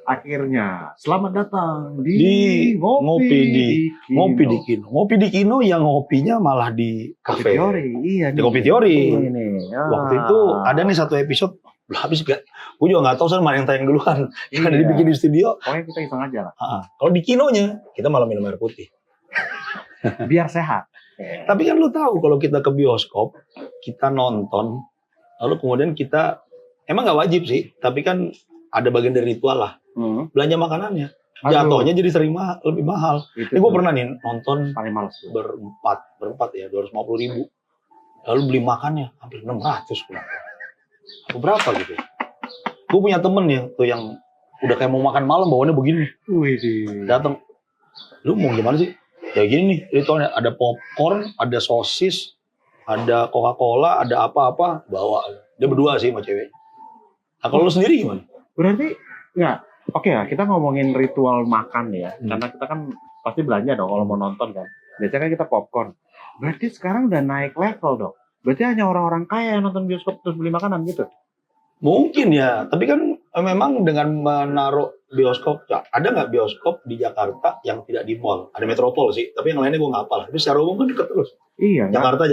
Akhirnya, selamat datang di di ngopi di Kino. Ngopi di Kino yang ngopinya malah di Kopi kafe. Teori, iya Di nih. Kopi Teori. Ini, Waktu itu ada nih satu episode, habis gak? Gue juga nggak tahu mana yang tayang duluan. Yang ada dibikin di studio. Pokoknya kita iseng aja lah. Kalau di Kinonya, kita malah minum air putih. Biar sehat. Tapi kan lu tahu kalau kita ke bioskop, kita nonton, lalu kemudian kita, emang nggak wajib sih, tapi kan ada bagian dari ritual lah. Belanja makanannya. Jatuhnya jadi lebih mahal. Ini gue pernah nih nonton paling males berempat ya, 250.000. Lalu beli makannya hampir 600 pulang. Berapa gitu? Gue punya temen ya tuh yang udah kayak mau makan malam bawaannya begini. Datang, lu mau gimana sih? Ya gini nih, ritualnya ada popcorn, ada sosis, ada Coca-Cola, ada apa-apa, bawa. Dia berdua sih sama cewek. Nah kalau lu sendiri gimana? Berarti nggak, oke lah kita ngomongin ritual makan ya, karena kita kan pasti belanja dong kalau mau nonton kan. Biasanya kan kita popcorn. Berarti sekarang udah naik level dong. Berarti hanya orang-orang kaya yang nonton bioskop terus beli makanan gitu? Mungkin ya, tapi kan memang dengan menaruh bioskop, ya, ada nggak bioskop di Jakarta yang tidak di mall? Ada Metropol sih, tapi yang lainnya gue nggak hafal. Tapi secara umum kan dekat terus. Iya. Jakarta,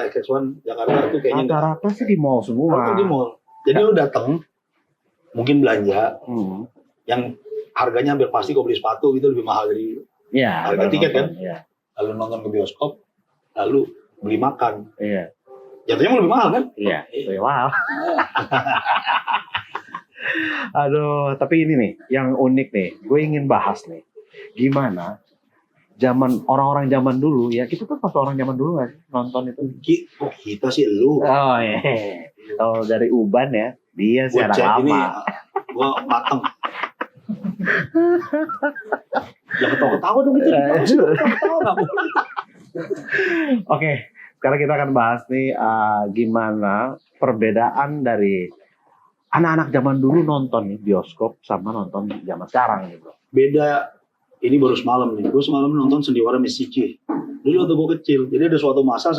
XX1, Jakarta tuh kayaknya rata-rata sih di mall semua. Rata di mall. Jadi lu datang, mungkin belanja, yang harganya hampir pasti kau beli sepatu gitu lebih mahal dari harga tiket kan. Ya. Lalu nonton ke bioskop, lalu beli makan. Iya. Jatuhnya lebih mahal kan? Iya, lebih mahal. Aduh, tapi ini nih, yang unik nih, gue ingin bahas nih, gimana orang-orang zaman dulu ya, kita tuh pas orang zaman dulu nggak sih nonton itu? Kita sih lu. Oh iya, kalau dari Uban ya, dia sih anak lama. Gue mateng. Jangan ketawa-ketawa dong itu. Oke, sekarang kita akan bahas nih gimana perbedaan dari anak-anak zaman dulu nonton nih bioskop sama nonton zaman sekarang gitu. Beda. Ini baru semalam nih. Gue semalam nonton Sendiwara Misici. Dulu waktu gue kecil. Jadi ada suatu masa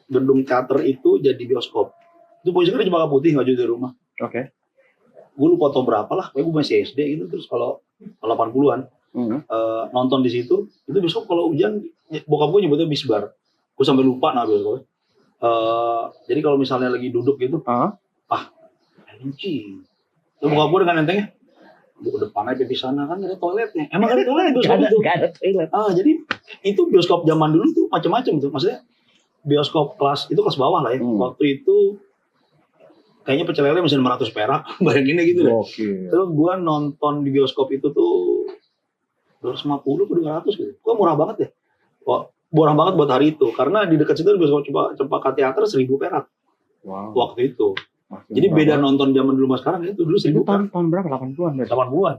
gedung teater itu jadi bioskop. Itu posisinya di Cempaka Putih, nggak jauh dari rumah. Oke. Gue lupa tahun berapa lah. Gue masih SD gitu. Terus kalau 80-an nonton di situ. Itu besok kalau hujan, bokap gue nyebutnya bisbar. Gue sampai lupa nah bioskopnya. Jadi kalau misalnya lagi duduk gitu, Linci. Terus bokap gue dengan entengnya, di depan aja di sana kan ada toiletnya. Emang ada toilet di bioskop itu? Gak ada toilet. Jadi itu bioskop zaman dulu tuh macam-macam tuh. Maksudnya bioskop kelas bawah lah ya. Waktu itu kayaknya pecelele masih 600 perak, bayanginnya gitu deh. Terus gue nonton di bioskop itu tuh 250 ke 200 gitu. Kok murah banget ya? Wah, murah banget buat hari itu. Karena di dekat situ ada bioskop Cempaka Teater 1.000 perak. Wow. Waktu itu. Jadi beda nonton zaman dulu sama sekarang itu dulu 1.000 perak. Tahun berapa? 80-an berarti? 80-an.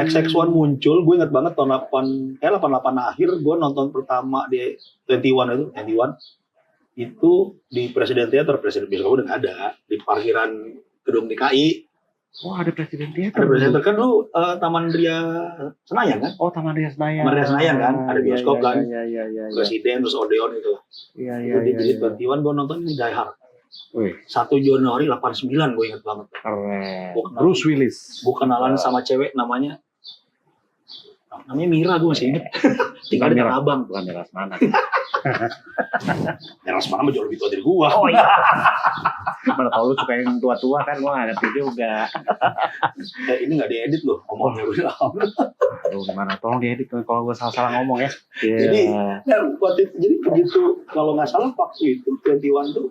XX1 muncul, gue ingat banget tahun 88 akhir gue nonton pertama di 21 itu di Presiden Theater. Presiden bioskop udah nggak ada di parkiran gedung DKI. Wah, ada Presiden Theater. Ada Presiden Theater kan lu Taman Ria Senayan kan? Oh, Taman Ria Senayan. Taman Ria Senayan kan, ada bioskop kan. Iya. Presiden terus Odeon itu. Iya. Di 21 gue nonton ini Die Hard. 1 Januari 89 gue ingat banget. Keren. Bruce Willis. Gue kenalan sama cewek namanya Mira, gue masih inget. Tinggal di Tanah Abang. Bukan Mira Semana. Mira Semana mah jauh lebih tua dari gue. Oh iya. Mana tau lu suka yang tua-tua kan, gue gak ngerti juga. Ini gak diedit loh, ngomongnya udah. Aduh gimana, tolong diedit kalau gue salah-salah ngomong ya. Jadi begitu, kalau gak salah waktu itu 21 tuh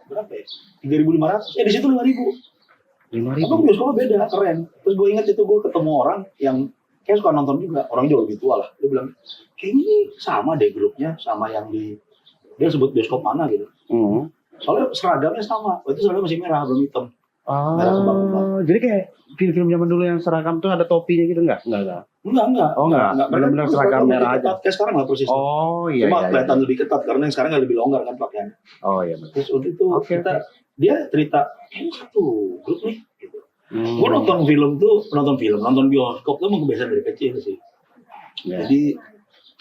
berapa ya? 3.500. Di situ 5.000. Apa bioskopnya beda, keren. Terus gue ingat itu gue ketemu orang yang kayak suka nonton juga, orang jauh lebih tua lah. Dia bilang, kayaknya ini sama deh grupnya, sama yang dia sebut bioskop mana gitu. Soalnya seragamnya sama, itu seragamnya masih merah, belum hitam. Jadi kayak film-film zaman dulu yang seragam tuh ada topinya gitu enggak? Enggak. Oh enggak. Benar-benar seragam merah aja. Kayak sekarang lah persis. Oh iya. Cuma kelihatan lebih ketat karena yang sekarang lebih longgar kan pakaian. Oh iya benar. Terus waktu itu dia cerita, ini satu grup nih. Gitu. Gue nonton bioskop tuh emang kebiasaan dari kecil sih. Jadi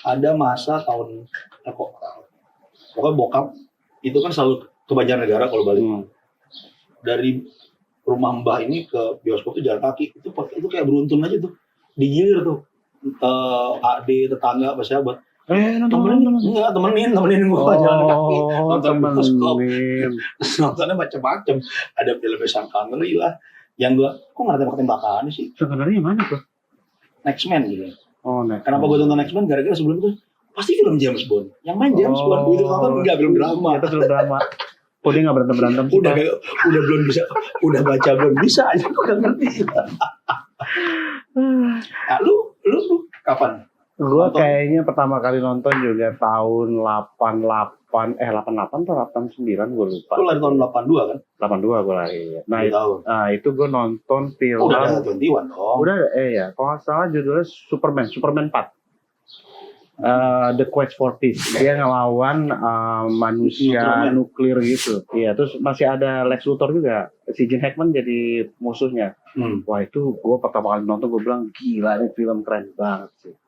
ada masa tahun pokoknya bokap itu kan selalu ke Banjarnegara kalau balik. Dari rumah Mbah ini ke bioskop tuh jalan kaki. Itu kayak beruntun aja tuh. Digilir tuh. Adik, tetangga, apa sahabat. Nonton. Enggak, temenin gua jalan kaki. Nonton bioskop. Temenin. Nontonnya macam-macam. Ada film Sang Kangri lah. Yang gua, kok nggak ada tembak-tembakan sih? Sebenarnya mana tuh? Next Man gitu. Next. Kenapa gua tonton Next Man? Gara-gara sebelum itu pasti film James Bond. Yang main James Bond. Begitu nonton enggak, film drama. Itu film drama. Kok dia nggak berantem sih? Udah belum bisa, udah baca belum bisa aja, gua nggak ngerti. Nah, lu kapan? Gua Nonton? kayaknya pertama kali nonton juga tahun 88 atau 89 gue lupa. Lu lahir tahun 82 kan? 82 gue lahir. Tahun. Itu gue nonton film. Udah ada 21 dong. Udah ya. Kalau nggak salah judulnya Superman 4. The Quest for Peace. Dia ngelawan manusia nuklir gitu. Iya, terus masih ada Lex Luthor juga. Si Gene Hackman jadi musuhnya. Wah, itu gue pertama kali nonton gue bilang gila, ini film keren banget sih.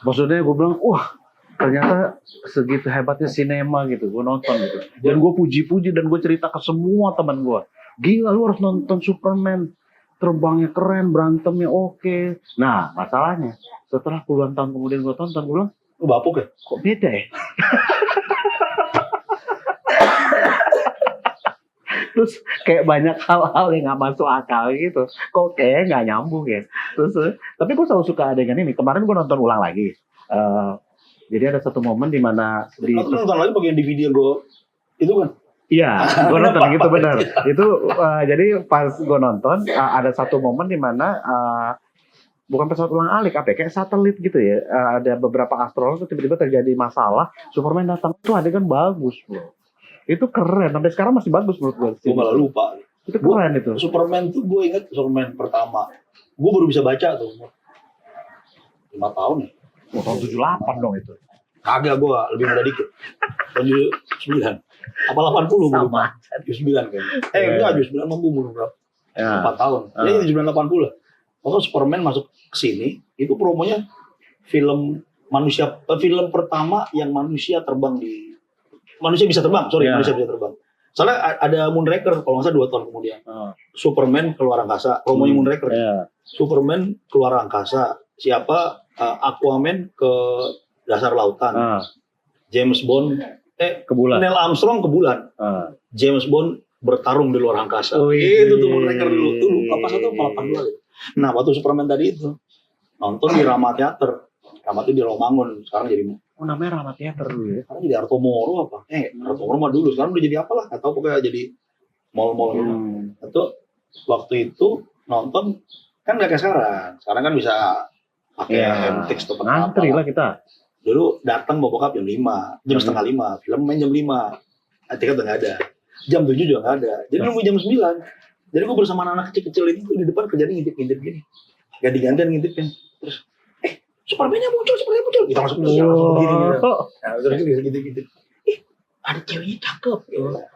Maksudnya gue bilang, wah ternyata segitu hebatnya sinema gitu. Gue nonton gitu. Dan gue puji-puji dan gue cerita ke semua teman gue. Gila, lu harus nonton Superman. Terbangnya keren, berantemnya oke. Nah, masalahnya setelah puluhan tahun kemudian gue tonton, gue bilang, Lu bapuk ya? kok beda ya? Terus kayak banyak hal-hal yang nggak masuk akal gitu. Kok kayak nggak nyambung ya. Terus, tapi gue selalu suka adegan ini. Kemarin gue nonton ulang lagi. Jadi ada satu momen di mana nonton lagi bagian DVD yang gue itu kan? Iya, gue nonton gitu benar. Itu jadi pas gue nonton ada satu momen di mana bukan pesawat ulang alik apa ya, kayak satelit gitu ya. Ada beberapa astronot tiba-tiba terjadi masalah. Superman datang, itu adegan bagus bro. Itu keren, sampai sekarang masih bagus menurut gue. Gue malah lupa. Itu keren itu. Superman tuh gue ingat Superman pertama. Gue baru bisa baca tuh. 5 tahun ya. Tahun 78 dong itu. Kagak, gue lebih muda dikit. Tahun 9. Apa 80 gue lupa. 9 kan. Enggak, 9 mampu umur berapa? 4 tahun. Jadi 980 lah. Waktu Superman masuk ke sini, itu promonya film pertama yang manusia terbang manusia bisa terbang. Manusia bisa terbang. Soalnya ada Moonraker kalau nggak salah 2 tahun kemudian. Superman keluar angkasa, promonya Moonraker. Superman keluar angkasa. Siapa? Aquaman ke dasar lautan. James Bond ke bulan. Neil Armstrong ke bulan. James Bond bertarung di luar angkasa. Itu tuh Moonraker dulu. Itu apa satu 82. Nah, waktu Superman tadi itu nonton di Rama Theater. Rama itu di Romangun, sekarang jadi namanya Rama Theater dulu ya. Sekarang jadi Artomoro apa? Artomoro mah dulu, sekarang udah jadi apalah, enggak tahu pokoknya jadi mall-mall gitu. Itu waktu itu nonton kan enggak kayak sekarang. Sekarang kan bisa pakai MTX atau apa. Ngantri lah kita. Dulu datang bawa bokap jam 5, jam setengah 5, film main jam 5. Tiket udah enggak ada. Jam 7 juga enggak ada. Jadi nunggu jam 9. Jadi gue bersama anak kecil-kecil itu di depan kerjanya ngintip-ngintip gini. Ganti-gantian ngintipin. Terus Superman-nya muncul. Kita masuk terus langsung begini gitu. Nah, terus gitu. Ada ceweknya cakep.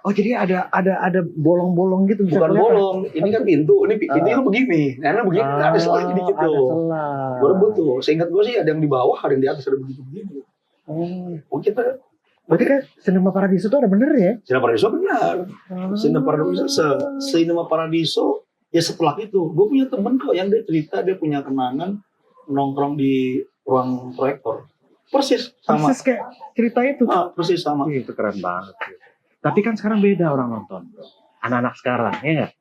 Oh, jadi ada bolong-bolong gitu bisa Bukan kelihatan. bolong, ini kan pintu. Ini pintu itu begini. Nah, begini ada selah dikit tuh. Ada selah. Gue rebut tuh. Seingat gue sih ada yang di bawah, ada yang di atas, ada begini. Oh, kita berarti kan Cinema Paradiso itu ada bener ya? Cinema Paradiso benar. Cinema Paradiso ya setelah itu. Gue punya temen kok yang dia cerita dia punya kenangan nongkrong di ruang proyektor. Persis kayak cerita itu. Persis sama. Itu keren banget. Tapi kan sekarang beda orang nonton. Anak-anak sekarang, ya nggak?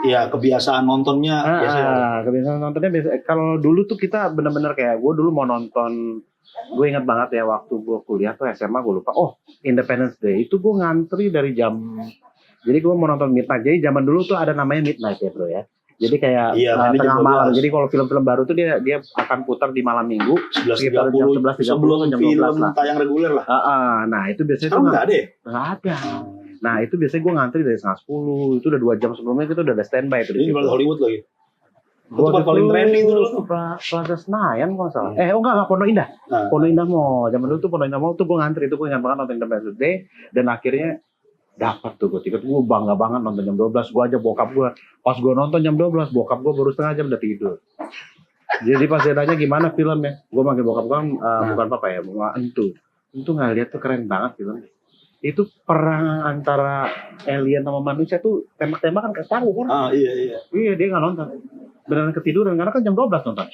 Ya kebiasaan nontonnya kebiasaan nontonnya biasa. Kalau dulu tuh kita benar-benar kayak gue dulu mau nonton. Gue ingat banget ya waktu gue kuliah tuh SMA gue lupa. Oh, Independence Day itu gue ngantri dari jam. Jadi gue mau nonton midnight. Jadi zaman dulu tuh ada namanya midnight ya bro ya. Jadi kayak tengah malam. Jadi kalau film-film baru tuh dia akan putar di malam minggu 11.30 jam 11.30 sebelum jam 12 film lah. tayang reguler lah. Nah itu biasanya sekarang nggak ada ya? Nggak ada. Nah itu biasanya gue ngantri dari 9:30. Itu udah 2 jam sebelumnya kita udah ada standby. Ini di Hollywood lagi. Gue paling trendy itu dulu. Plaza Senayan kalau salah. Enggak Pondok Indah. Pondok Indah Mall. Zaman dulu tuh Pondok Indah Mall tuh gue ngantri. Itu gue ingat banget nonton Independence Day. Dan akhirnya dapat tuh gue tiket. Gue bangga banget nonton jam 12. Gue aja bokap gue. Pas gue nonton jam 12, bokap gue baru setengah jam udah tidur. Jadi pas dia tanya gimana filmnya, gue manggil bokap gue bukan papa ya, Entu nggak lihat tuh keren banget filmnya. Itu perang antara alien sama manusia tuh tembak-tembakan kayak tahu kan? Iya. Iya, dia nggak nonton. Beneran ketiduran karena kan jam 12 nonton.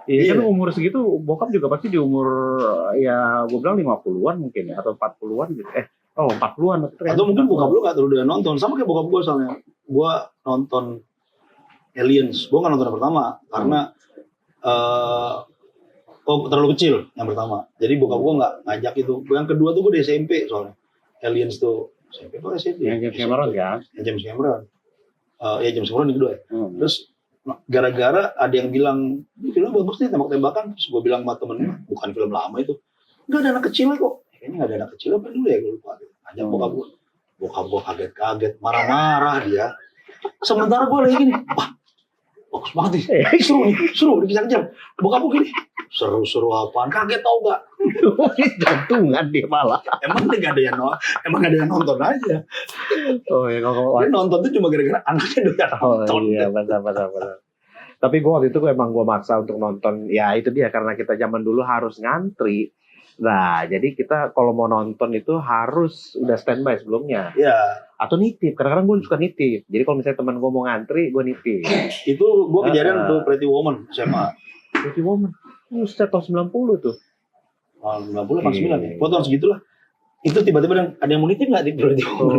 Iya kan umur segitu bokap juga pasti di umur ya gue bilang 50-an mungkin ya atau 40-an gitu. 40-an atau mungkin bokap lu gak terlalu udah nonton sama kayak bokap gue soalnya. Gue nonton Aliens, gue gak nonton yang pertama karena terlalu kecil yang pertama. Jadi bokap gue gak ngajak itu. Yang kedua tuh gue di SMP soalnya. Aliens tuh SMP apa SMP? Yang James Cameron kan? Yang James Cameron. Ya James Cameron yang kedua ya. Terus gara-gara ada yang bilang ini film bagus nih tembak-tembakan, terus gue bilang sama temennya bukan film lama itu, nggak ada anak kecil kok, kayaknya nggak ada anak kecil apa dulu ya gue lupa. Ajak bokap gue kaget-kaget, marah-marah dia. Sementara gue lagi gini, wah bagus banget nih, seru dikejar-kejar. Bokap gue gini, seru apaan, kaget tau gak? Jantungan dia malah. Emang nggak ada yang nonton aja. Oh ya kalau dia nonton tuh cuma gara-gara anaknya doyan nonton. Oh iya benar. Tapi gue waktu itu emang gue maksa untuk nonton. Ya itu dia karena kita zaman dulu harus ngantri. Nah jadi kita kalau mau nonton itu harus udah standby sebelumnya. Iya. Atau nitip. Kadang-kadang gue suka nitip. Jadi kalau misalnya teman gue mau ngantri, gue nitip. Itu gue kejadian tuh Pretty Woman SMA. Pretty Woman. Set tahun 90 tuh. 90 apa 9 ya? Foto segitulah. Itu tiba-tiba ada yang mau nitip nggak di Pretty Woman?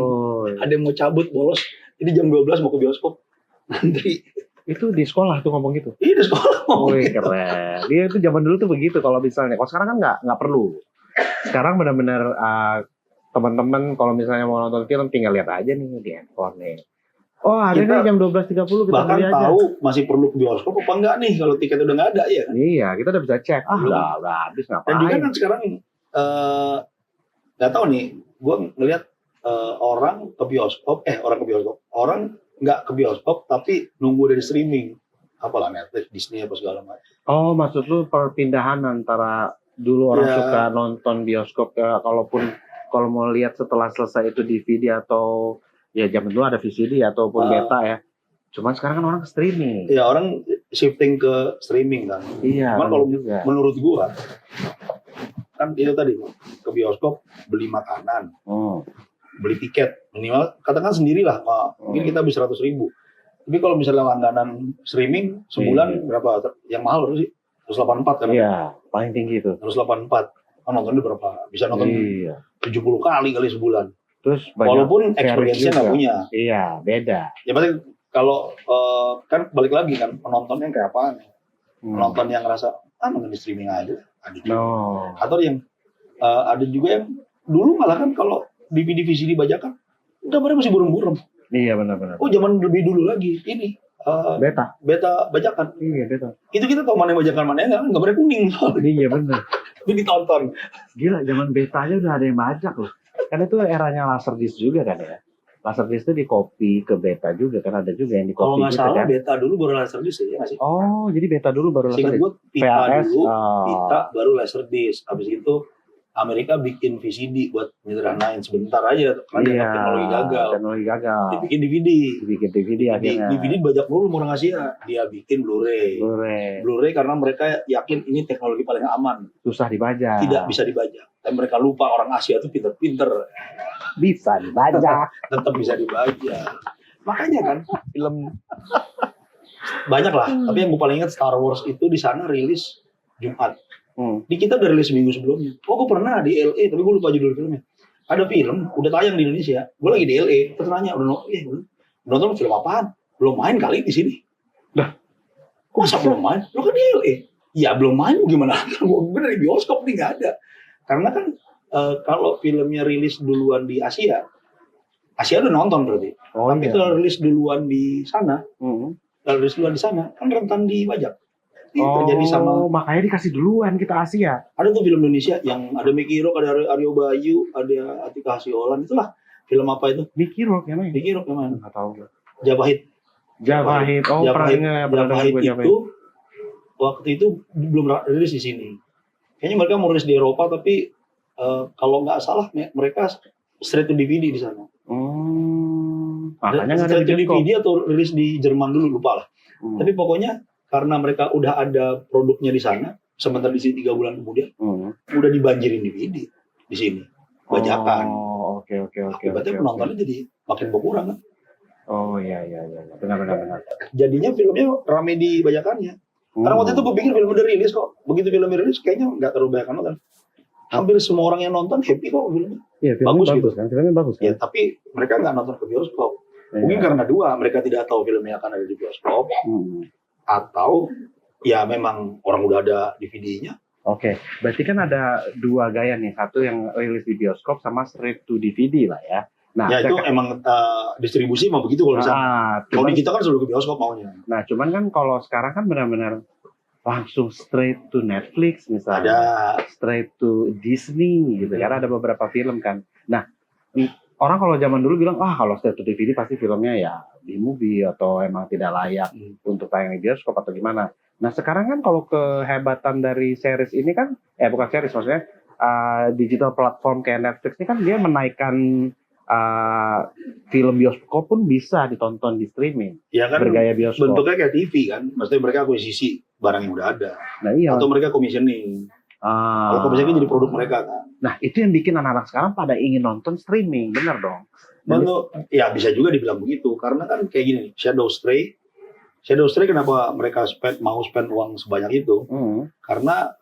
Iya. Ada yang mau cabut bolos. Jadi jam 12 mau ke bioskop. Ngantri. Itu di sekolah tuh ngomong gitu. Iya di sekolah ngomong gitu. Keren. Dia itu zaman dulu tuh begitu kalau misalnya. Kalau sekarang kan nggak perlu. Sekarang benar-benar teman-teman kalau misalnya mau nonton film tinggal lihat aja nih di handphone nih. Oh hari ini jam 12.30 kita bahkan beli aja. Tahu masih perlu ke bioskop apa enggak nih kalau tiket udah nggak ada ya. Iya kita udah bisa cek. Udah habis ngapain. Dan juga kan sekarang nggak tahu nih. Gue ngelihat orang ke bioskop. Orang nggak ke bioskop tapi nunggu dari streaming. Apalah Netflix, Disney apa segala macam. Oh maksud lu perpindahan antara dulu orang suka nonton bioskop ya, kalau mau lihat setelah selesai itu DVD atau ya zaman dulu ada VCD ataupun beta ya. Cuman sekarang kan orang ke streaming. Iya, orang shifting ke streaming kan. Iya. Cuman kalau menurut gua kan itu tadi ke bioskop beli makanan, beli tiket minimal katakan sendirilah, mungkin kita bisa 100.000. Tapi kalau misalnya langganan streaming sebulan berapa? Yang mahal berapa sih? 184 kan? Iya, paling tinggi itu. 184. Nontonnya berapa? Bisa nonton 70 kali sebulan. Terus walaupun experience-nya nggak punya. Iya, beda. Ya berarti kalau kan balik lagi kan penontonnya kayak apaan? Penonton yang ngerasa nonton di streaming aja. Atau yang ada juga yang dulu malah kan kalau DVD VCD bajakan gambarnya masih burem-burem. Iya benar-benar. Oh zaman lebih dulu lagi ini. Beta bajakan. Iya beta. Itu kita tahu mana yang bajakan mana yang enggak kan gambarnya kuning soalnya. Iya benar. Ini ditonton. Gila zaman beta aja udah ada yang bajak loh. Kan itu eranya Laserdisc juga kan ya. Laserdisc itu di copy ke beta juga kan ada juga yang di copy. Kalau nggak gitu, salah kan? beta dulu baru Laserdisc ya nggak sih? Oh jadi beta dulu baru Laserdisc. Seingat gue Pita dulu, Pita baru Laserdisc. Habis itu Amerika bikin VCD buat menyederhanain sebentar aja karena teknologi gagal. Dibikin DVD akhirnya. DVD bajak dulu orang Asia. Dia bikin Blu-ray karena mereka yakin ini teknologi paling aman. Susah dibajak. Tidak bisa dibajak. Dan mereka lupa orang Asia itu pinter-pinter. Bisa dibajak. Tetap bisa dibajak. Makanya kan film banyak lah. Tapi yang gue paling ingat Star Wars itu di sana rilis Jumat. Di kita udah rilis seminggu sebelumnya. Oh, gue pernah di LA, tapi gue lupa judul filmnya. Ada film, udah tayang di Indonesia. Gue lagi di LA, terus nanya, udah nonton film apaan? Belum main kali di sini. Dah, masa belum main? Lo kan di LA. Ya belum main gimana? Gue dari bioskop nih nggak ada. Karena kan kalau filmnya rilis duluan di Asia udah nonton berarti. Tapi kalau rilis duluan di sana, kan rentan dibajak. Terjadi sama makanya dikasih duluan kita Asia. Ada tuh film Indonesia yang ada Mickey Rourke, ada Aryo Bayu, ada Atika Hasyolan. Itulah film apa itu? Mickey Rourke yang mana? Nggak tahu. Javahid. Oh, Javahid itu waktu itu belum rilis di sini. Kayaknya mereka mau rilis di Eropa tapi kalau nggak salah mereka straight to DVD di sana. Makanya nggak ada straight to DVD atau rilis di Jerman dulu lupa lah. Tapi pokoknya karena mereka udah ada produknya di sana, sementara di sini 3 bulan kemudian, udah dibanjirin DVD di sini, bajakan. Akibatnya penontonnya jadi makin berkurang kan. Oh iya, benar. Jadinya filmnya rame di bajakannya. Karena waktu itu gue pikir film udah rilis kok. Begitu film rilis kayaknya nggak terlalu banyak nonton. Hampir semua orang yang nonton happy kok filmnya. Iya, filmnya bagus gitu kan. Filmnya bagus kan. Ya, tapi mereka nggak nonton ke bioskop. Mungkin karena dua, mereka tidak tahu filmnya akan ada di bioskop. Atau ya memang orang udah ada DVD-nya. Oke, berarti kan ada dua gaya nih. Satu yang rilis di bioskop sama straight to DVD lah ya. Nah, ya itu emang distribusi mau begitu kalau misalnya. Kalau di kita kan selalu ke bioskop maunya. Nah, cuman kan kalau sekarang kan benar-benar langsung straight to Netflix misalnya. Ada straight to Disney gitu. Karena ada beberapa film kan. Nah, orang kalau zaman dulu bilang, kalau straight to DVD pasti filmnya ya di movie atau emang tidak layak untuk tayang di bioskop atau gimana. Nah, sekarang kan kalau kehebatan dari series ini kan, bukan series maksudnya, digital platform kayak Netflix ini kan dia menaikkan film bioskop pun bisa ditonton di streaming. Ya kan, bergaya bioskop. Bentuknya kayak TV kan, maksudnya mereka akuisisi barang yang udah ada. Nah, iya. Atau mereka commissioning. Kalau commissioning jadi produk mereka kan. Nah, itu yang bikin anak-anak sekarang pada ingin nonton streaming, bener dong? Ya bisa juga dibilang begitu, karena kan kayak gini nih, Shadow Stray kenapa mereka mau spend uang sebanyak itu? Karena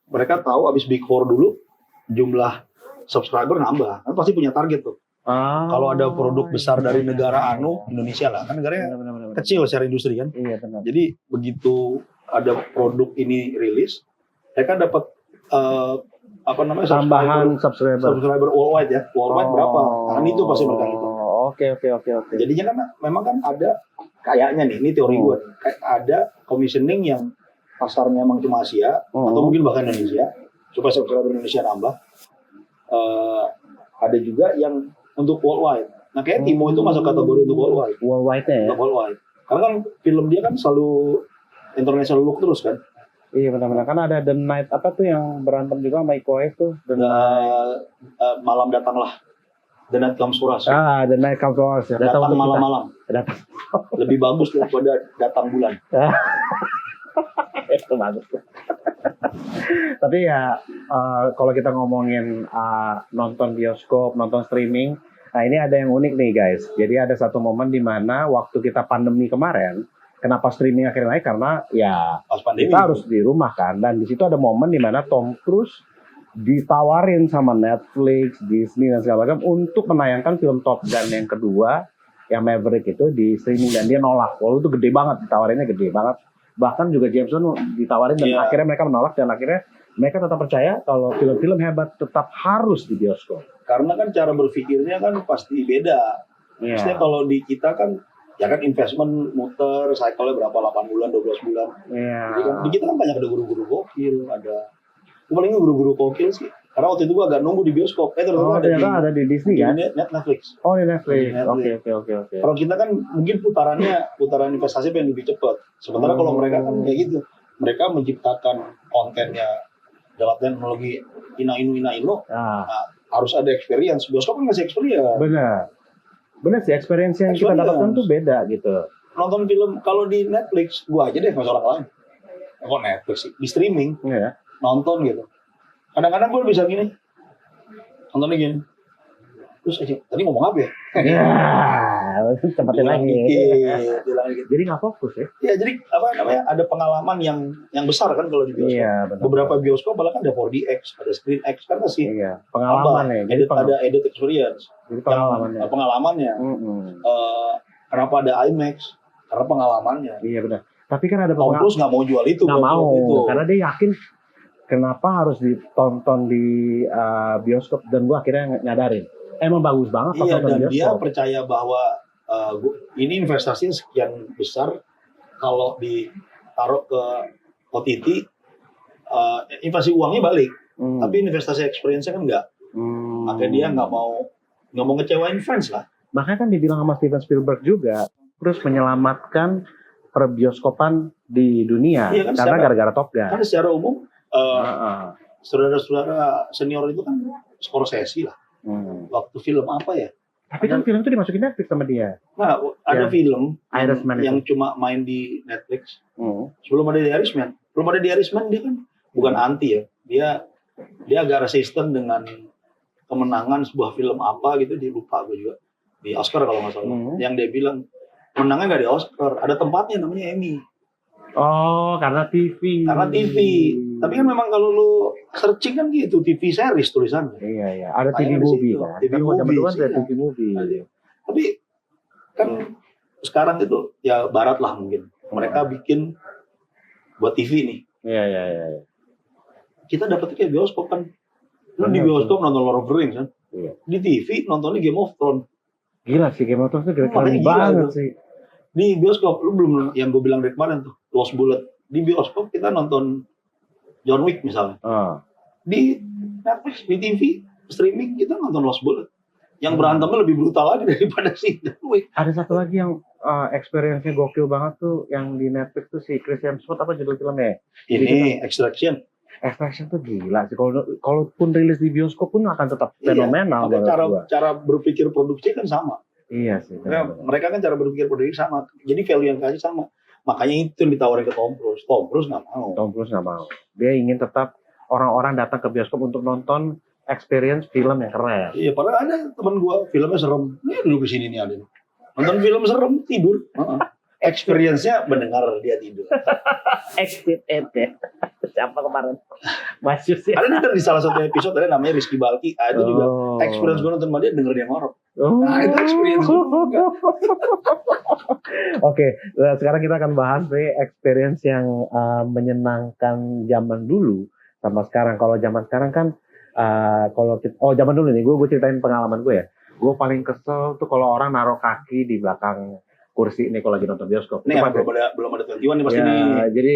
mereka tahu abis Big Four dulu jumlah subscriber nambah, kan pasti punya target tuh. Kalau ada produk besar dari negara Indonesia lah, kan negaranya kecil secara industri kan. Iya, benar. Jadi begitu ada produk ini rilis, mereka dapat tambahan subscriber worldwide ya. Worldwide berapa? Kan itu pasti mereka itu. Oke. Jadinya kan memang kan ada kayaknya nih, ini teori gue, ada commissioning yang pasarnya emang cuma Asia atau mungkin bahkan Indonesia supaya subscriber Indonesia nambah. Ada juga yang untuk worldwide. Nah kayak Timo itu masuk kategori untuk worldwide. Worldwide-nya ya? Untuk worldwide. Karena kan film dia kan selalu international look terus kan. Iya benar-benar. Kan ada The Night apa tuh yang berantem juga sama Iko Uwais tuh. Malam datanglah. The Night Comes For Us. The Night Comes For Us. Datang malam-malam. Lebih bagus daripada datang bulan. Itu bagus. Tapi ya kalau kita ngomongin nonton bioskop, nonton streaming, nah ini ada yang unik nih guys. Jadi ada satu momen di mana waktu kita pandemi kemarin, kenapa streaming akhirnya naik karena ya kita harus di rumah kan. Dan di situ ada momen di mana Tom Cruise ditawarin sama Netflix, Disney dan segala macam untuk menayangkan film Top Gun yang kedua, yang Maverick itu di streaming dan dia nolak. Walau itu gede banget, ditawarinnya gede banget. Bahkan juga James Bond ditawarin dan akhirnya mereka menolak dan akhirnya mereka tetap percaya kalau film-film hebat tetap harus di bioskop. Karena kan cara berpikirnya kan pasti beda. Maksudnya kalau di kita kan ya kan investment muter cycle-nya berapa 8 bulan, 12 bulan. Jadi kan di kita kan banyak ada guru-guru gokil, ada paling guru-guru gokil sih. Karena waktu itu gua agak nunggu di bioskop. Ternyata ada di Disney kan? Netflix. Oh, di Netflix. Oke. Kalau kita kan mungkin putaran investasi pengen lebih cepat. Sementara kalau mereka kan kayak gitu. Mereka menciptakan kontennya dalam teknologi ina-inu. Harus ada experience. Bioskop kan ngasih experience. Benar sih, experience yang kita dapatkan tuh beda gitu. Nonton film kalau di Netflix, gua aja deh nggak orang lain. Kok Netflix sih? Di streaming. Nonton gitu. Kadang-kadang gue bisa gini, nontonnya gini. Terus aja, tadi ngomong apa ya? Cepetin lagi. Jadi nggak fokus ya? Iya, jadi apa namanya? Ada pengalaman yang besar kan kalau di bioskop. Iya, beberapa bioskop malah kan ada 4DX, ada ScreenX kan sih. Iya, pengalaman ya. Ada edit experience. Jadi pengalamannya. Kenapa ada IMAX? Karena pengalamannya. Iya benar. Tapi kan ada pengalaman. Terus nggak mau jual itu. Nggak mau, karena dia yakin. Kenapa harus ditonton di bioskop dan gue akhirnya nyadarin emang bagus banget. Iya, dan bioskop. Dia percaya bahwa ini investasinya sekian besar kalau ditaruh ke OTT investasi uangnya balik, tapi investasi experience-nya kan enggak. Makanya dia nggak mau ngecewain fans lah. Makanya kan dibilang sama Steven Spielberg juga terus menyelamatkan perbioskopan di dunia kan, karena gara-gara Top Gun. Kan secara umum saudara-saudara senior itu kan Scorsese lah. Waktu film apa ya? Tapi kan film itu dimasukin Netflix sama dia. Nah, ada film yang cuma main di Netflix. Sebelum ada The Irishman. Dia kan bukan anti ya. Dia agak resisten dengan kemenangan sebuah film apa gitu, dia lupa gue juga di Oscar kalau nggak salah. Yang dia bilang menangnya nggak di Oscar, ada tempatnya namanya Emmy. Oh, karena TV. Karena TV. Tapi kan memang kalau lu searching kan gitu, TV series tulisannya. Iya. Ada TV Makanya di movie situ, kan. TV Kan movie, zaman-zaman ada iya. TV movie. Tapi kan sekarang itu ya barat lah mungkin. Mereka bikin buat TV nih. Iya. Kita dapetnya kayak bioskop kan. Lu di bioskop nonton Lord of the Rings kan. Iya. Di TV nontonnya Game of Thrones. Gila sih, Game of Thrones tuh keren Makanya gila banget tuh. sih. Di bioskop, lu belum yang gue bilang dari kemarin tuh, Lost Bullet. Di bioskop kita nonton John Wick misalnya. Di Netflix, di TV, streaming kita nonton Lost Bullet. Yang berantemnya lebih brutal lagi daripada si John Wick. Ada satu lagi yang experience-nya gokil banget tuh, yang di Netflix tuh si Chris Hemsworth, apa judul filmnya? Ini Extraction. Extraction tuh gila sih. Kalaupun rilis di bioskop pun akan tetap fenomenal. Iya, cara berpikir produksi kan sama. Iya sih. Mereka kan cara berpikir produksi sama. Jadi value yang kasih sama. Makanya itu yang ditawarin ke Tom Cruise. Tom Cruise nggak mau. Tom Cruise nggak mau. Dia ingin tetap orang-orang datang ke bioskop untuk nonton experience film yang keren. Iya, padahal ada teman gua filmnya serem. Ini duduk di sini nih Alin. Nonton film serem tidur. Experience-nya mendengar dia tidur. Experience ya. Siapa kemarin? Mas Yus ya. Ada di salah satu episode ada namanya Rizky Balki. Itu juga experience gua nonton sama dia denger dia ngorok. Nah, itu experience juga. Oke, sekarang kita akan bahas nih experience yang menyenangkan zaman dulu sama sekarang. Kalau zaman sekarang kan zaman dulu nih, gue ceritain pengalaman gue ya. Gue paling kesel tuh kalau orang naruh kaki di belakang kursi ini kalau lagi nonton bioskop. Nih belum ada 21 nih pasti nih. Jadi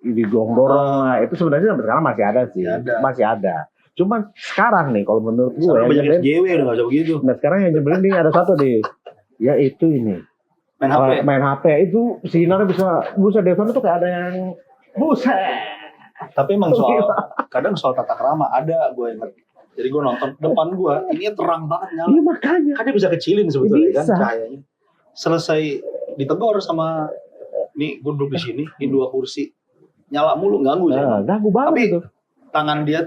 di dorong itu sebenarnya sampai sekarang masih ada sih, masih ada. Cuman sekarang nih kalau menurut gue ya banyak SJW udah nggak usah begitu. Nah sekarang yang nyebelin nih ada satu nih, yaitu ini main HP itu sinyalnya bisa dari sana tuh kayak ada yang buset. Tapi emang kadang soal tata krama ada gue inget. Jadi gue nonton depan gue ini terang banget nyala. Iya makanya. Kan dia bisa kecilin sebetulnya kan cahayanya. Selesai ditegur sama nih gue duduk di sini, ini 2 kursi nyala mulu ganggu ya. Ganggu banget. Tapi itu. tangan dia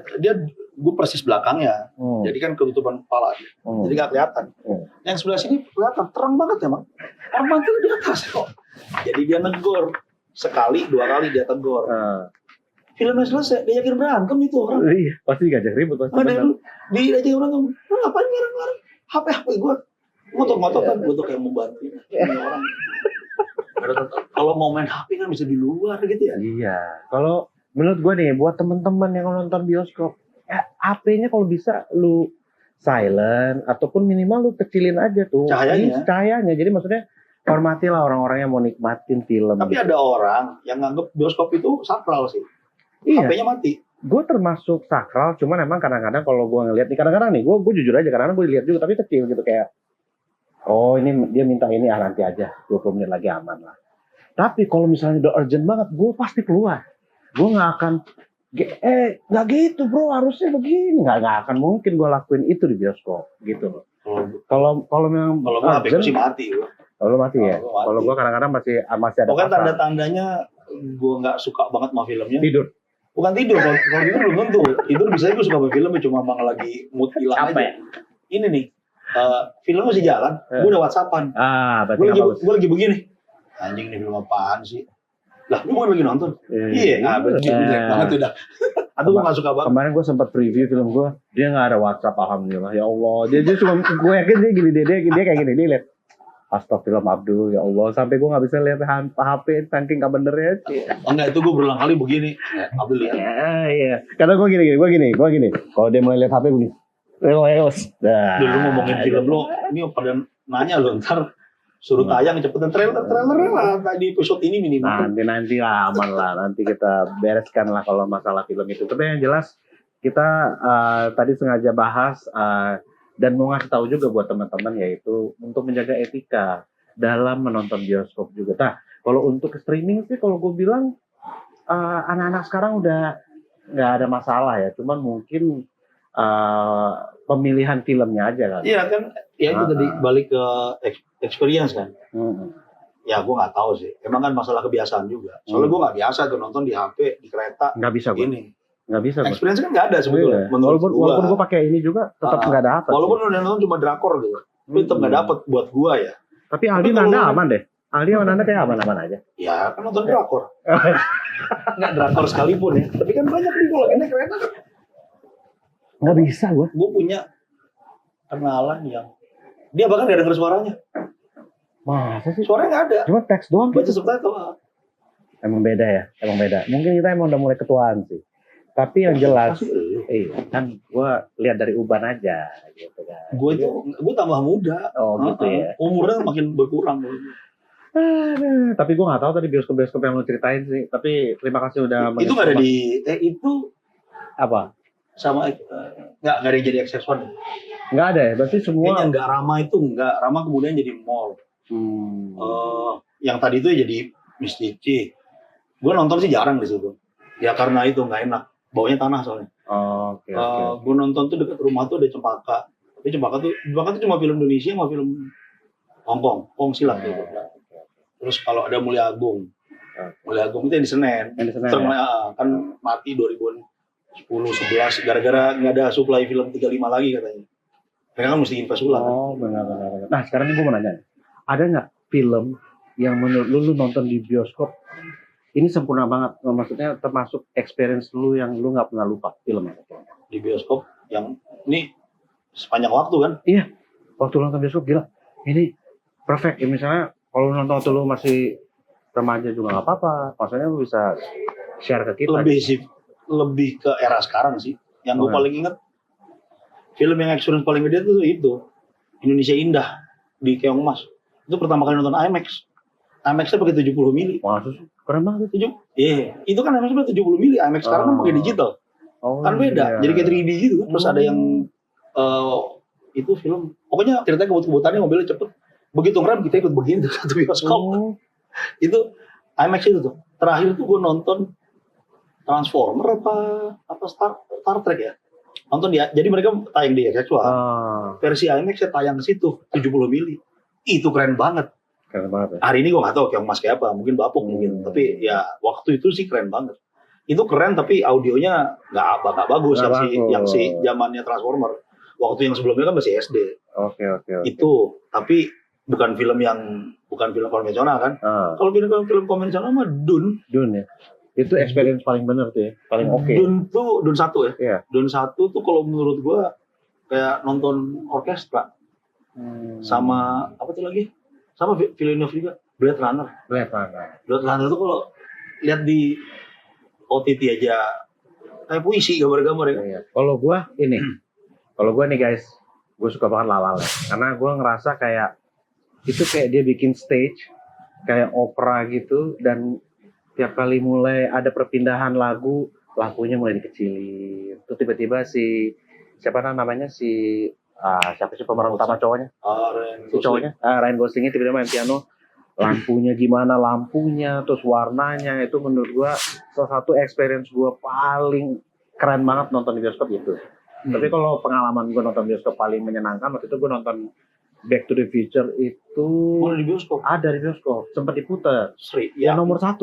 gue persis belakangnya. Jadi kan ketutupan kepala dia. Jadi gak kelihatan. Yang sebelah sini kelihatan terang banget ya, Bang. Armantil di atas kok. Jadi dia negor. Sekali, 2 kali dia tegur. Filmnya selesai, dia yakin berantem itu orang. Iya, pasti diajak ribut pasti. Dia aja berantem. Lu ngapain ngarang-ngarang? HP gue. Ngotot-ngotot kan, gue tuh kayak mau bantuin orang. Kalau mau main HP kan bisa di luar gitu ya. Iya. Kalau menurut gue nih, buat teman-teman yang nonton bioskop, HP-nya kalau bisa lu silent ataupun minimal lu kecilin aja tuh cahayanya. Jadi maksudnya hormatilah orang-orang yang mau nikmatin film. Tapi gitu. ada orang yang nganggep bioskop itu sakral sih. Iya. HP-nya mati. Gue termasuk sakral, cuman emang kadang-kadang kalau gue ngeliat nih, kadang-kadang nih, gue jujur aja, kadang-kadang gue lihat juga, tapi kecil gitu kayak, oh ini dia minta ini, nanti aja, 20 menit lagi aman lah. Tapi kalau misalnya udah urgent banget, gue pasti keluar. Gue nggak akan, nggak gitu bro, harusnya begini, nggak akan mungkin gue lakuin itu di bioskop, gitu. Kalau memang kalau gue HP sih mati. Kalau mati ya, kalau gue kadang-kadang masih ada. Pokoknya tanda-tandanya gue nggak suka banget sama filmnya. Tidur. Bukan tidur, kalau tidur belum tentu. Tidur bisa gue suka sama film, cuma bang lagi mood hilang aja. Ini nih, film masih jalan, gue udah WhatsAppan. Gue lagi begini. Anjing nih film apaan sih? Lah, lu bukan lagi nonton? Iya, berarti jelek banget udah. Atau gue nggak suka banget. Kemarin gue sempat preview film gue, dia nggak ada WhatsApp, alhamdulillah. Ya Allah, dia cuma gue yakin dia gini, dia kayak gini, dia lihat. Astagfirullah Abdul, ya Allah, sampai gue nggak bisa lihat HP saking gak benernya. Enggak, itu gue berulang kali begini. Abdul lihat. Iya. Karena gue gini. Kalau dia mulai lihat HP begini, relax. Dulu ngomongin film lo, ini pada nanya lo ntar suruh tayang cepetan trailernya lah di episode ini minimal. Nanti lah aman lah, nanti kita bereskan lah kalau masalah film itu. Tapi yang jelas kita tadi sengaja bahas. Dan mau ngasih tahu juga buat teman-teman yaitu untuk menjaga etika dalam menonton bioskop juga. Nah, kalau untuk streaming sih kalau gue bilang anak-anak sekarang udah nggak ada masalah ya. Cuman mungkin pemilihan filmnya aja kan. Iya kan, ya itu tadi balik ke experience kan. Ya gue nggak tahu sih. Emang kan masalah kebiasaan juga. Soalnya gue nggak biasa tuh nonton di HP, di kereta. Nggak bisa gue. Ini. Nggak bisa. Bro. Experience kan nggak ada sebetulnya. Iya. Walaupun gue pakai ini juga tetap nggak dapat. Walaupun lu nonton cuma drakor gitu, tapi tetap nggak dapat buat gua ya. Tapi Aldi Nanda aman deh. Aldi sama Nanda kayak aman aja. Ya kan nonton drakor. Nggak drakor sekalipun ya. Tapi kan banyak nih kalau ini kereta. Nggak bisa gue. Gue punya kenalan yang dia bahkan nggak denger suaranya. Masa sih? Suaranya nggak ada. Cuma teks doang. Baca subtitle. Emang beda ya, emang beda. Mungkin kita emang udah mulai ketuaan sih. Tapi yang jelas, kan gue lihat dari Uban aja, gitu kan. Gue tambah muda. Oh gitu ya. Umurnya makin berkurang. Tapi gue nggak tahu tadi bioskop yang lo ceritain sih. Tapi terima kasih udah. Itu nggak ada di, itu apa? Sama nggak ada yang jadi aksesuar. Nggak ada ya, berarti semua. Kayaknya nggak Rama itu nggak Rama kemudian jadi mall. Yang tadi itu jadi Mistici. Gue nonton sih jarang di situ. Ya karena itu nggak enak. Baunya tanah soalnya. Oke. Gue nonton tuh dekat rumah tuh ada Cempaka. Tapi Cempaka tuh cuma film Indonesia sama film Hongkong silat gitu. Terus kalau ada Mulia Agung itu yang di Senen. Kan mati 2010 11 gara-gara nggak ada supply film 35 lagi katanya. Mereka kan mesti invest ulang. Oh benar. Nah sekarang ini gue mau nanya, ada nggak film yang menurut lu nonton di bioskop ini sempurna banget, maksudnya termasuk experience lu yang lu nggak pernah lupa filmnya di bioskop yang ini sepanjang waktu kan? Iya, waktu nonton bioskop gila, ini perfect. Ya, misalnya kalau nonton waktu lu masih remaja juga nggak apa-apa, maksudnya lu bisa share ke kita. Lebih ke era sekarang sih. Yang gue paling inget film yang experience paling gede itu Indonesia Indah di Keong Mas. Itu pertama kali nonton IMAX. IMAX-nya pakai 70 mili. Maksudnya keren banget itu. Iya, itu kan IMAX-nya 70 mili. IMAX sekarang kan pakai digital. Kan beda. Iya. Jadi kayak 3D gitu. Terus ada yang itu film. Pokoknya ceritanya kebut-kebutannya mobilnya cepet. Begitu ngerem kita ikut begini tuh satu bioskop. Itu IMAX itu tuh. Terakhir tuh gue nonton Transformer apa Star Trek ya. Nonton dia. Jadi mereka tayang di Exxua. Versi IMAX-nya tayang ke situ 70 mili. Itu keren banget. Keren banget ya. Hari ini gue nggak tahu Keong Mas kayak apa, mungkin bapuk mungkin, tapi ya waktu itu sih keren banget. Itu keren tapi audionya nggak bagus yang si zamannya Transformer. Waktu yang sebelumnya kan masih SD. Oke. Itu tapi bukan film konvensional kan? Kalau film konvensional mah Dune ya. Itu experience paling bener tuh ya, paling oke. Dune 1 ya. Iya. Dune 1 tuh kalau menurut gue kayak nonton orkestra. Sama apa tuh lagi? Sama Villeneuve juga, Blade Runner itu kalau lihat di OTT aja kayak puisi gambar-gambar ya. Iya. Kalau gua nih guys, gue suka banget La La Land karena gue ngerasa kayak itu kayak dia bikin stage kayak opera gitu, dan tiap kali mulai ada perpindahan lagunya mulai dikecilin. Terus tiba-tiba siapa namanya siapa sih pemeran utama cowoknya? Ryan Gosling tiba-tiba main piano. Lampunya gimana, terus warnanya, itu menurut gua salah satu experience gua paling keren banget nonton di bioskop gitu. Tapi kalau pengalaman gua nonton bioskop paling menyenangkan waktu itu gua nonton Back to the Future itu di bioskop. Ada di bioskop, sempat diputar. Ya. Yang nomor 1,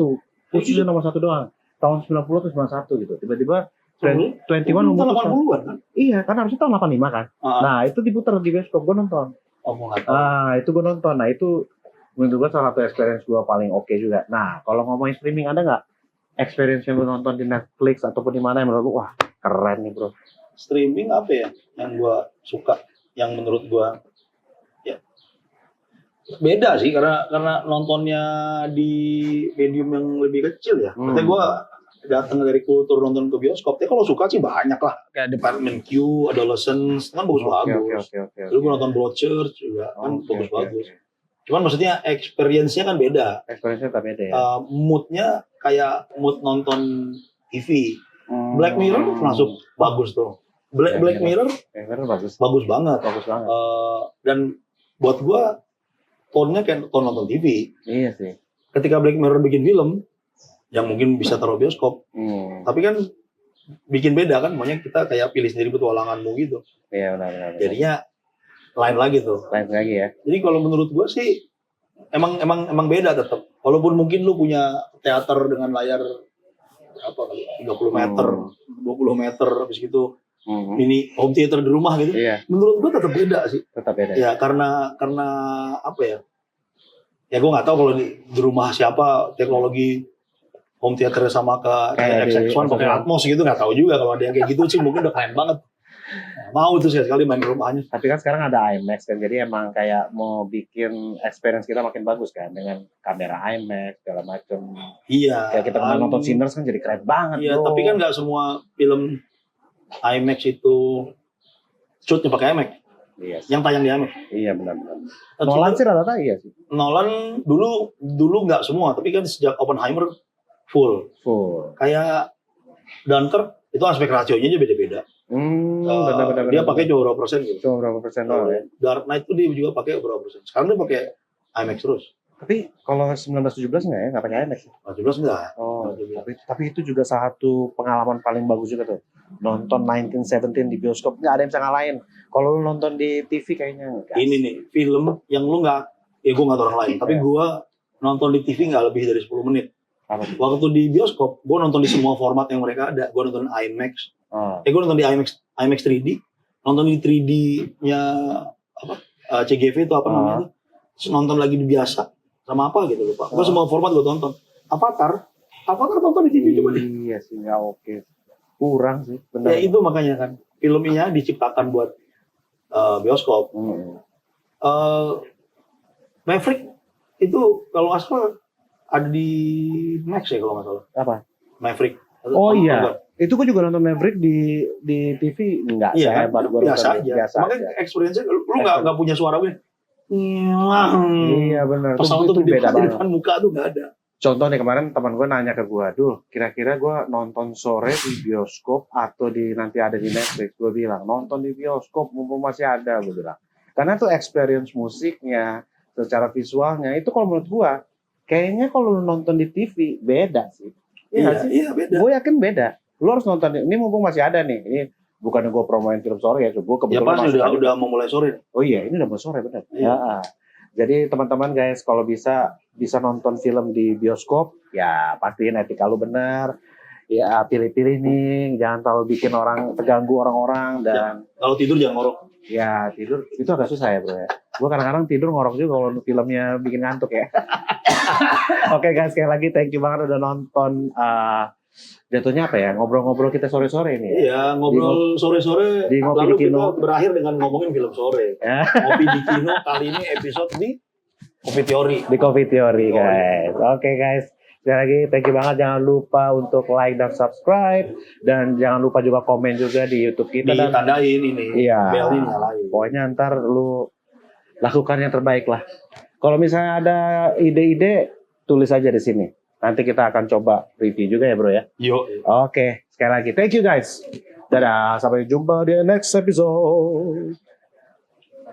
khususnya nomor 1 doang. Tahun 90 atau 91 gitu. Tiba-tiba 21 memutuskan. 80-an kan? Iya, kan harusnya tahun 85 kan. Nah, itu diputar di bioskop, gue nonton. Itu gue nonton. Nah, itu menurut gue salah satu experience gue paling oke juga. Nah, kalau ngomongin streaming, ada nggak experience yang lu nonton di Netflix ataupun di mana yang menurut lu, wah keren nih bro? Streaming apa ya yang gue suka, yang menurut gue ya beda sih, karena nontonnya di medium yang lebih kecil ya. Maksudnya gue datang dari kultur nonton ke bioskop. Tapi kalau suka sih banyak lah. Kayak Department Q, Adolescence kan bagus-bagus. Lalu gue nonton Broadchurch juga kan bagus-bagus. Cuman maksudnya experience-nya kan beda. Experience-nya tak beda ya. Mood-nya kayak mood nonton TV. Black Mirror masuk bagus tuh. Black Mirror bagus banget. Dan buat gue tone-nya kayak tone nonton TV. Iya sih. Ketika Black Mirror bikin film yang mungkin bisa taruh bioskop, tapi kan bikin beda kan, makanya kita kayak pilih sendiri petualanganmu gitu. Iya benar. Jadinya lain lagi tuh. Lain lagi ya. Jadi kalau menurut gua sih emang beda tetap. Walaupun mungkin lu punya teater dengan layar berapa kali? 30 meter, 20 meter, habis gitu mini home theater di rumah gitu. Iya. Menurut gua tetap beda sih. Tetap beda. Ya karena apa ya? Ya gua nggak tahu kalau di rumah siapa teknologi home theater sama kayak XX1 pakai Atmos gitu, nggak tahu juga. Kalau ada yang kayak gitu sih mungkin udah keren banget. Nah, mau tuh sekali main di rumahnya. Tapi kan sekarang ada IMAX kan, jadi emang kayak mau bikin experience kita makin bagus kan dengan kamera IMAX segala macam. Iya. Kayak kita kemarin nonton Sinners kan jadi keren banget. Iya, tapi kan nggak semua film IMAX itu shootnya pakai IMAX. Iya. Yang tayang di IMAX. Iya benar-benar. Nolan sih rata-rata iya sih. Nolan dulu nggak semua, tapi kan sejak Oppenheimer full. Kayak Dunkirk itu aspek rasionya aja beda-beda. Benar-benar. Dia pakai cuma berapa persen gitu. Cuma berapa persen doang ya. Dark Knight itu dia juga pakai berapa persen. Sekarang dia pakai IMAX terus. Tapi kalau 1917 nggak ya? Nggak pakai IMAX? 17 enggak. Oh, tapi itu juga satu pengalaman paling bagus juga tuh. Nonton 1917 di bioskop nggak ada yang bisa ngalahin. Kalau lu nonton di TV kayaknya enggak. Ini nih film yang lu nggak, ya gue nggak tahu orang lain. Tapi gue nonton di TV nggak lebih dari 10 menit. Waktu di bioskop, gue nonton di semua format yang mereka ada. Gue nonton IMAX. Gue nonton di IMAX 3D. Nonton di 3D-nya CGV itu apa namanya? Terus nonton lagi di biasa. Sama apa gitu lupa. Gue semua format gue tonton. Avatar tonton di TV coba deh. Iya sih, nggak oke. Kurang sih, benar. Ya itu makanya kan. Filmnya diciptakan buat bioskop. Maverick itu kalau nggak salah ada di Max ya kalau nggak salah. Apa? Maverick. Oh iya. Itu gue juga nonton Maverick di TV nggak sehebat gue biasa aja. Makanya experience-nya lu nggak punya suara gue. Iya benar. Pesawat tuh beda banget. Depan muka tuh nggak ada. Contoh nih kemarin teman gue nanya ke gue, kira-kira gue nonton sore di bioskop atau nanti ada di Netflix? Gue bilang nonton di bioskop mumpung masih ada, gue bilang. Karena tuh experience musiknya, secara visualnya itu kalau menurut gue, kayaknya kalau lu nonton di TV beda sih. Iya beda. Gue yakin beda. Lu harus nonton ini mumpung masih ada nih. Ini bukannya gue promoin film sore ya, gue kebetulan udah mau mulai sore. Oh iya, ini udah mau sore benar. Iya. Ya. Jadi teman-teman guys, kalau bisa nonton film di bioskop, ya pastiin etika lu benar. Ya pilih-pilih nih, jangan terlalu bikin orang terganggu orang-orang dan kalau tidur jangan ngorok. Ya tidur itu agak susah ya bro ya. Gue kadang-kadang tidur ngorok juga kalau filmnya bikin ngantuk ya. Oke guys, sekali lagi thank you banget udah nonton. Jatuhnya apa ya, ngobrol-ngobrol kita sore-sore ini. Iya, ngobrol sore-sore. Di Ngopi lalu di Kino. kita berakhir dengan ngomongin film sore. Ngopi di Kino kali ini episode di Kopi Teori. Di Kopi Teori guys. Oke guys, sekali lagi thank you banget. Jangan lupa untuk like dan subscribe dan jangan lupa juga komen juga di YouTube kita. Ditandain ini. Iya. Bel ini nyalain. Pokoknya ntar lu lakukan yang terbaik lah. Kalau misalnya ada ide-ide, tulis aja di sini. Nanti kita akan coba review juga ya bro ya. Yuk. Oke, sekali lagi thank you guys. Dadah, sampai jumpa di next episode.